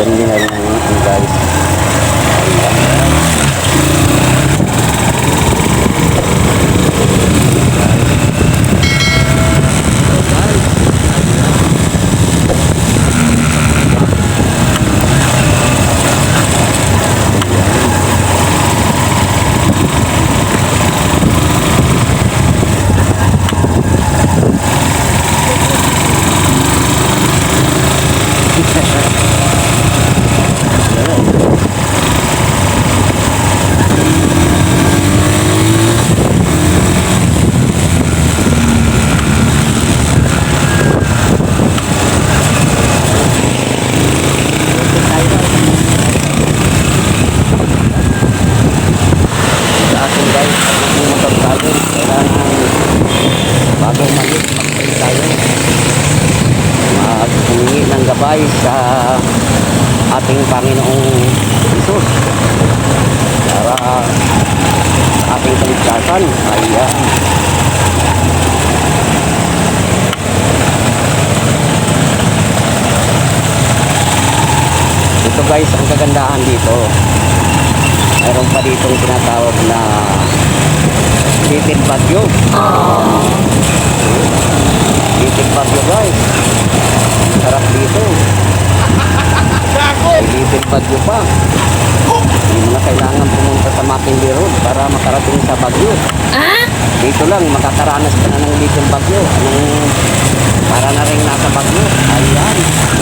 Ganda na rin ang guys. Bago malit, magpalit tayo. Humingi ng gabay sa ating Panginoong Jesus para sa ating kaligtasan. Ayan. Ito guys, ang kagandahan dito. Meron pa ditong tinatawag na litid bagyo. Litid bagyo guys. Sarap dito. May litid bagyo pa. Hindi mo na kailangan pumunta sa Mackenzie Road para makarating sa bagyo. Dito lang makakaranas ka na ng litid bagyo. Para na rin nasa bagyo. Ayan.